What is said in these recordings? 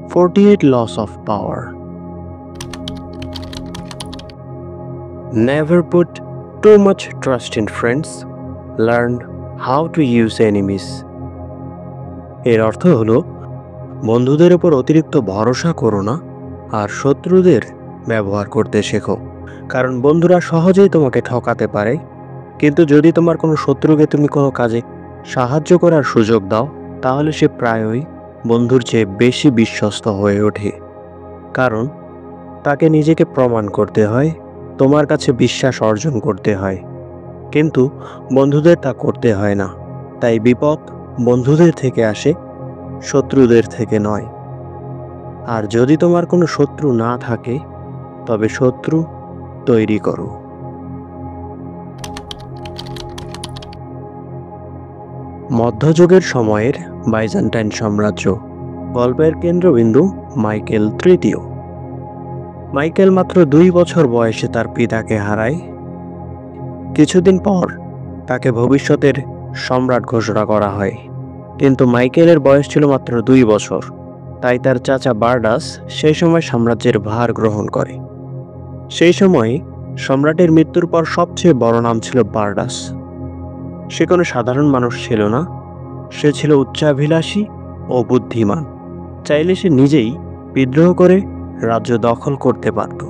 48 Laws of Power. Never put too much trust in friends. Learn how to use enemies. এর অর্থ হলো বন্ধুদের উপর অতিরিক্ত ভরসা করো না আর শত্রুদের ব্যবহার করতে শেখো, কারণ বন্ধুরা সহজেই তোমাকে ঠকাতে পারে। কিন্তু যদি তোমার কোনো শত্রুকে তুমি কোনো কাজে সাহায্য করার সুযোগ দাও, তাহলে সে প্রায়ই বন্ধুর চেয়ে বেশি বিশ্বস্ত হয়ে ওঠে, কারণ তাকে নিজেকে প্রমাণ করতে হয়, তোমার কাছে বিশ্বাস অর্জন করতে হয়। কিন্তু বন্ধুদের তা করতে হয় না। তাই বিপদ বন্ধুদের থেকে আসে, শত্রুদের থেকে নয়। আর যদি তোমার কোনো শত্রু না থাকে, তবে শত্রু তৈরি করো। মধ্যযুগের সময়ের বাইজেন্টাইন সাম্রাজ্য। গল্পের কেন্দ্রবিন্দু মাইকেল তৃতীয়। মাইকেল মাত্র 2 বছর বয়সে তার পিতাকে হারায়। কিছুদিন পর তাকে ভবিষ্যতের সম্রাট ঘোষণা করা হয়। কিন্তু মাইকেলের বয়স ছিল মাত্র 2 বছর, তাই তার চাচা বার্ডাস সেই সময় সাম্রাজ্যের ভার গ্রহণ করে। সেই সময় সম্রাটের মৃত্যুর পর সবচেয়ে বড় নাম ছিল বার্ডাস। সে কোনো সাধারণ মানুষ ছিল না, সে ছিল উচ্চাভিলাষী ও বুদ্ধিমান। চাইলে সে নিজেই বিদ্রোহ করে রাজ্য দখল করতে পারত।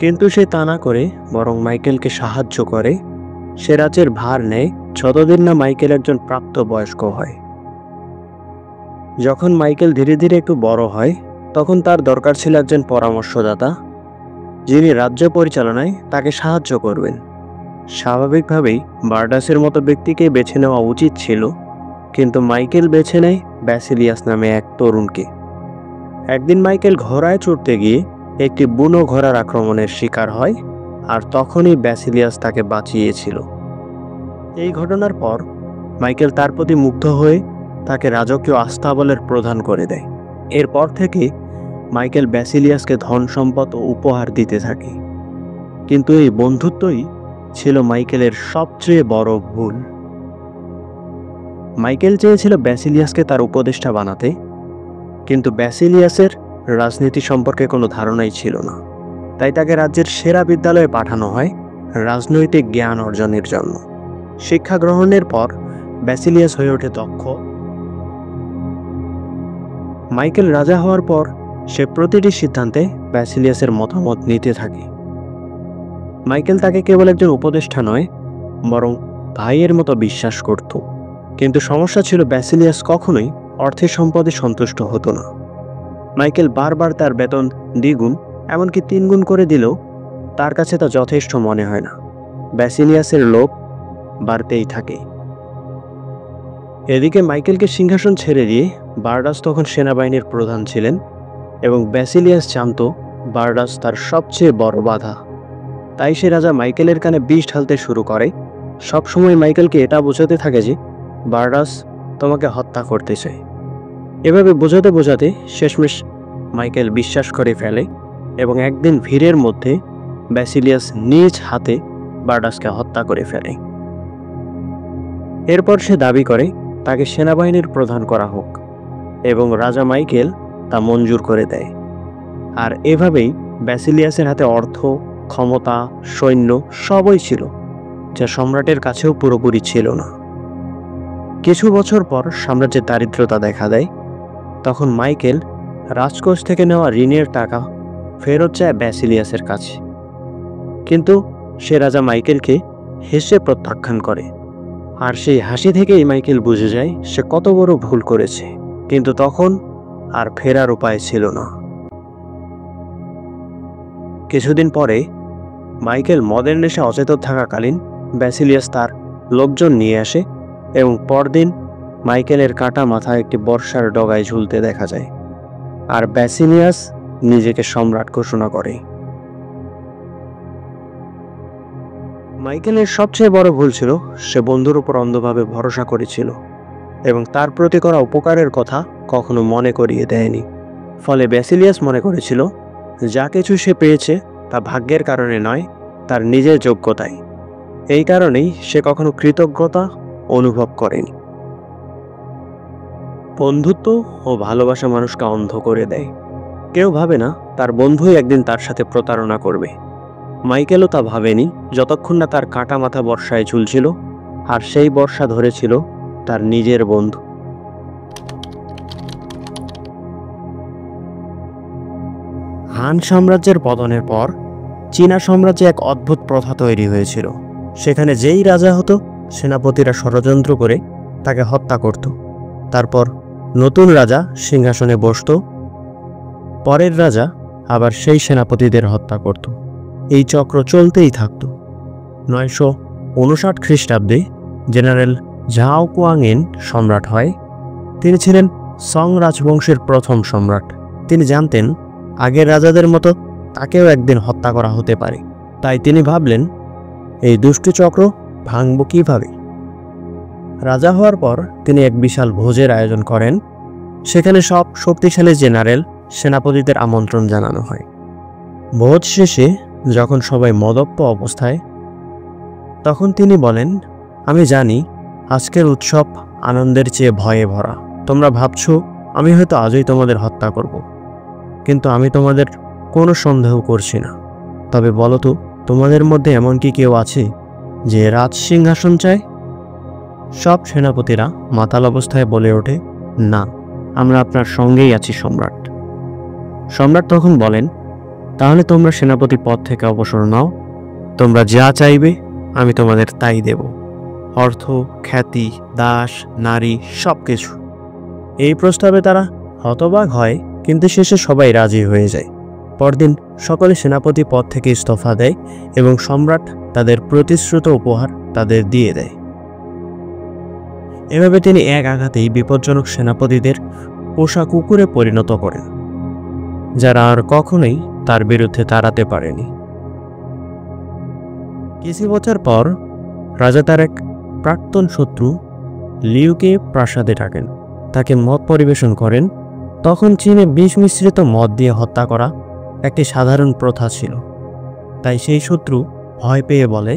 কিন্তু সে তা না করে বরং মাইকেলকে সাহায্য করে। সে রাজ্যের ভার নেয় যতদিন না মাইকেল একজন প্রাপ্তবয়স্ক হয়। যখন মাইকেল ধীরে ধীরে একটু বড় হয়, তখন তার দরকার ছিল একজন পরামর্শদাতা, যিনি রাজ্য পরিচালনায় তাকে সাহায্য করবেন। স্বাভাবিকভাবেই বার্ডাসের মতো ব্যক্তিকে বেছে নেওয়া উচিত ছিল, কিন্তু মাইকেল বেছে নেয় ব্যাসিলিয়াস নামে এক তরুণকে। একদিন মাইকেল ঘোড়ায় চড়তে গিয়ে একটি বুনো ঘোড়ার আক্রমণের শিকার হয়, আর তখনই ব্যাসিলিয়াস তাকে বাঁচিয়েছিল। এই ঘটনার পর মাইকেল তার প্রতি মুগ্ধ হয়ে তাকে রাজকীয় আস্তাবলের প্রধান করে দেয়। এরপর থেকে মাইকেল ব্যাসিলিয়াসকে ধন সম্পদ ও উপহার দিতে থাকে। কিন্তু এই বন্ধুত্বই ছিল মাইকেলের সবচেয়ে বড় ভুল। মাইকেল চেয়েছিল ব্যাসিলিয়াসকে তার উপদেষ্টা বানাতে, কিন্তু ব্যাসিলিয়াসের রাজনীতি সম্পর্কে কোনো ধারণাই ছিল না। তাই তাকে রাজ্যের সেরা বিদ্যালয়ে পাঠানো হয় রাজনৈতিক জ্ঞান অর্জনের জন্য। শিক্ষা গ্রহণের পর ব্যাসিলিয়াস হয়ে ওঠে দক্ষ। মাইকেল রাজা হওয়ার পর সে প্রতিটি সিদ্ধান্তে ব্যাসিলিয়াসের মতামত নিতে থাকে। মাইকেল তাকে কেবল একজন উপদেষ্টা নয়, বরং ভাইয়ের মতো বিশ্বাস করত। কিন্তু সমস্যা ছিল ব্যাসিলিয়াস কখনোই অর্থের সম্পদে সন্তুষ্ট হতো না। মাইকেল বারবার তার বেতন দ্বিগুণ, এমনকি 3 গুণ করে দিলেও তার কাছে তা যথেষ্ট মনে হয় না। ব্যাসিলিয়াসের লোভ বাড়তেই থাকে। এদিকে মাইকেলকে সিংহাসন ছেড়ে দিয়ে বার্ডাস তখন সেনাবাহিনীর প্রধান ছিলেন, এবং ব্যাসিলিয়াস জানত বার্ডাস তার সবচেয়ে বড় বাধা। তাই সে রাজা মাইকেলের কানে বিষ ঢালতে শুরু করে। সবসময় মাইকেলকে এটা বোঝাতে থাকে যে বার্ডাস তোমাকে হত্যা করতে চায়। এভাবে বোঝাতে বোঝাতে শেষমেশ মাইকেল বিশ্বাস করে ফেলে, এবং একদিন ভিড়ের মধ্যে ব্যাসিলিয়াস নিজ হাতে বার্ডাসকে হত্যা করে ফেলে। এরপর সে দাবি করে তাকে সেনাবাহিনীর প্রধান করা হোক, এবং রাজা মাইকেল তা মঞ্জুর করে দেয়। আর এভাবেই ব্যাসিলিয়াসের হাতে অর্থ, ক্ষমতা, সৈন্য সবই ছিল, যা সম্রাটের কাছেও পুরোপুরি ছিল না। কিছু বছর পর সাম্রাজ্যের দারিদ্রতা দেখা দেয়। তখন মাইকেল রাজকোষ থেকে নেওয়া ঋণের টাকা ফেরত চায় ব্যাসিলিয়াসের কাছে, কিন্তু সে রাজা মাইকেলকে হেসে প্রত্যাখ্যান করে। আর সেই হাসি থেকেই মাইকেল বুঝে যায় সে কত বড় ভুল করেছে। কিন্তু তখন আর ফেরার উপায় ছিল না। কিছুদিন পরে মাইকেল মদের নেশা অচেতন থাকাকালীন ব্যাসিলিয়াস তার লোকজন নিয়ে আসে, এবং পরদিন মাইকেলের কাটা মাথা একটি বর্ষার ডগায় ঝুলতে দেখা যায়। আর ব্যাসিলিয়াস নিজেকে সম্রাট ঘোষণা করে। মাইকেলের সবচেয়ে বড় ভুল ছিল সে বন্ধুর উপর অন্ধভাবে ভরসা করেছিল, এবং তার প্রতি করা উপকারের কথা কখনো মনে করিয়ে দেয়নি। ফলে ব্যাসিলিয়াস মনে করেছিল যা কিছু সে পেয়েছে তা ভাগ্যের কারণে নয়, তার নিজের যোগ্যতায়। এই কারণেই সে কখনো কৃতজ্ঞতা অনুভব করেনি। বন্ধুত্ব ও ভালোবাসা মানুষকে অন্ধ করে দেয়। কেউ ভাবে না তার বন্ধুই একদিন তার সাথে প্রতারণা করবে। মাইকেলও তা ভাবেনি যতক্ষণ না তার কাটা মাথা বর্ষায় ঝুলছিল, আর সেই বর্ষা ধরেছিল তার নিজের বন্ধু। হান সাম্রাজ্যের পতনের পর চীনা সাম্রাজ্যে এক অদ্ভুত প্রথা তৈরি হয়েছিল। সেখানে যেই রাজা হতো, সেনাপতিরা ষড়যন্ত্র করে তাকে হত্যা করত। তারপর নতুন রাজা সিংহাসনে বসত, পরের রাজা আবার সেই সেনাপতিদের হত্যা করত। এই চক্র চলতেই থাকত। 959 খ্রিস্টাব্দে জেনারেল ঝাও কুয়াংয়েন সম্রাট হয়। তিনি ছিলেন সং রাজবংশের প্রথম সম্রাট। তিনি জানতেন আগের রাজাদের মতো তাকেও একদিন হত্যা করা হতে পারে। তাই তিনি ভাবলেন, এই দুষ্টু চক্র ভাঙব কিভাবে। রাজা হওয়ার পর তিনি এক বিশাল ভোজের আয়োজন করেন। সেখানে সব শক্তিশালী জেনারেল সেনাপতিদের আমন্ত্রণ জানানো হয়। ভোজ শেষে যখন সবাই মদপ্য অবস্থায়, তখন তিনি বলেন, আমি জানি আজকের উৎসব আনন্দের চেয়ে ভয়ে ভরা। তোমরা ভাবছো আমি হয়তো আজই তোমাদের হত্যা করব, কিন্তু আমি তোমাদের কোনো সন্দেহ করছি না। তবে বলো তো, তোমাদের মধ্যে এমন কি কেউ আছে যে রাজ সিংহাসন চায়? সব সেনাপতিরা মাতাল অবস্থায় বলে ওঠে, না, আমরা আপনার সঙ্গেই আছি সম্রাট। সম্রাট তখন বলেন, তাহলে তোমরা সেনাপতি পদ থেকে অবসর নাও। তোমরা যা চাইবে আমি তোমাদের তাই দেব, অর্থ, খ্যাতি, দাস, নারী, সব কিছু। এই প্রস্তাবে তারা হতবাক হয়, কিন্তু শেষে সবাই রাজি হয়ে যায়। পরদিন সকলে সেনাপতি পদ থেকে ইস্তফা দেয় এবং সম্রাট তাদের প্রতিশ্রুত উপহার তাদের দিয়ে দেয়। এভাবে তিনি এক আঘাতেই বিপজ্জনক সেনাপতিদের পোষা কুকুরে পরিণত করেন, যারা আর কখনোই তার বিরুদ্ধে দাঁড়াতে পারেনি। কিছু বছর পর রাজা তার এক প্রাক্তন শত্রু লিউকে প্রাসাদে ডাকেন, তাকে মদ পরিবেশন করেন। তখন চীনে বিষ মিশ্রিত মদ দিয়ে হত্যা করা একটি সাধারণ প্রথা ছিল। তাই সেই শত্রু ভয় পেয়ে বলে,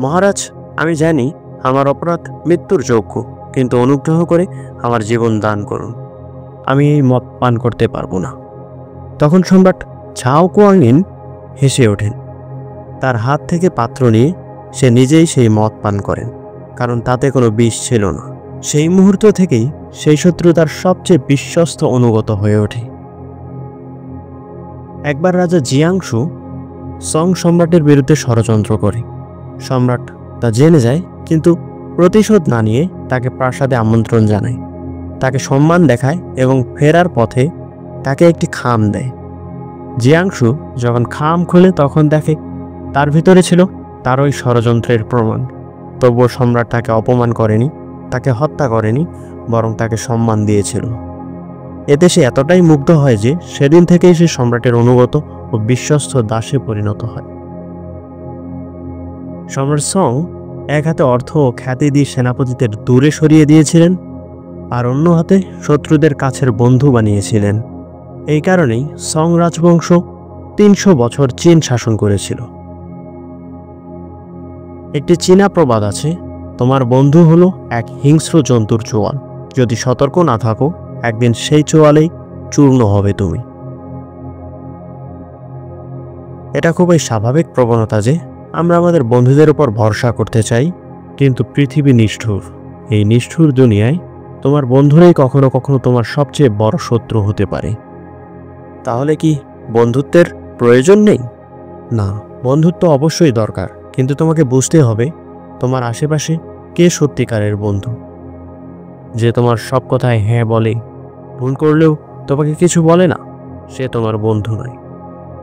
মহারাজ, আমি জানি আমার অপরাধ মৃত্যুর যোগ্য, কিন্তু অনুগ্রহ করে আমার জীবন দান করুন। আমি এই মদ পান করতে পারবো না। তখন সম্রাট ঝাও কুয়াংইন হেসে ওঠেন। তার হাত থেকে পাত্র নিয়ে সে নিজেই সেই মদ পান করেন, কারণ তাতে কোনো বিষ ছিল না। সেই মুহূর্ত থেকেই সেই শত্রু তার সবচেয়ে বিশ্বস্ত অনুগত হয়ে ওঠে। একবার রাজা জিয়াংশু সং সম্রাটের বিরুদ্ধে ষড়যন্ত্র করে। সম্রাট তা জেনে যায়, কিন্তু প্রতিশোধ না নিয়ে তাকে প্রাসাদে আমন্ত্রণ জানায়, তাকে সম্মান দেখায় এবং ফেরার পথে তাকে একটি খাম দেয়। জিয়াংশু যখন খাম খুলে তখন দেখে তার ভিতরে ছিল তার ওই ষড়যন্ত্রের প্রমাণ। তবুও সম্রাট তাকে অপমান করেনি, তাকে হত্যা করেনি, বরং তাকে সম্মান দিয়েছিল। এতে সে এতটাই মুগ্ধ হয় যে সেদিন থেকেই সে সম্রাটের অনুগত ও বিশ্বস্ত দাসে পরিণত হয়। সম্রাট সং এক হাতে অর্থ ও খ্যাতি দিয়ে সেনাপতিদের দূরে সরিয়ে দিয়েছিলেন, আর অন্য হাতে শত্রুদের কাছের বন্ধু বানিয়েছিলেন। এই কারণেই সং রাজবংশ 300 বছর চীন শাসন করেছিল। একটি চীনা প্রবাদ আছে, তোমার বন্ধু হলো এক হিংস্র জন্তুর চোয়াল, যদি সতর্ক না থাকো একদিন সেই চোয়ালেই চূর্ণ হবে তুমি। এটা খুবই স্বাভাবিক প্রবণতা যে আমরা আমাদের বন্ধুদের উপর ভরসা করতে চাই, কিন্তু পৃথিবী নিষ্ঠুর। এই নিষ্ঠুর দুনিয়ায় তোমার বন্ধুরাই কখনো কখনো তোমার সবচেয়ে বড় শত্রু হতে পারে। তাহলে কি বন্ধুত্বের প্রয়োজন নেই? না, বন্ধুত্ব অবশ্যই দরকার, কিন্তু তোমাকে বুঝতে হবে তোমার আশেপাশে কে সত্যিকারের বন্ধু। যে তোমার সব কথায় হ্যাঁ বলে, ভুল করলেও তোমাকে কিছু বলে না, সে তোমার বন্ধু নয়,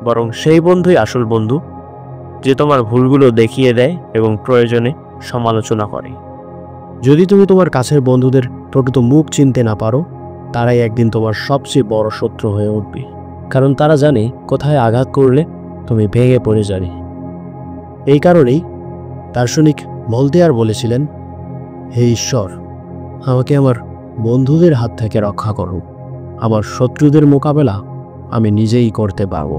বরং সেই বন্ধুই আসল বন্ধু, যে তোমার ভুলগুলো দেখিয়ে দেয় এবং প্রয়োজনে সমালোচনা করে। যদি তুমি তোমার কাছের বন্ধুদের প্রকৃত মুখ চিনতে না পারো, তারাই একদিন তোমার সবচেয়ে বড় শত্রু হয়ে উঠবে, কারণ তারা জানে কোথায় আঘাত করলে তুমি ভেঙে পড়ে যাবে। এই কারণেই দার্শনিক ভোল্তেয়ার বলেছিলেন, হে ঈশ্বর, আমাকে আমার বন্ধুদের হাত থেকে রক্ষা করো, আমার শত্রুদের মোকাবেলা আমি নিজেই করতে পারবো।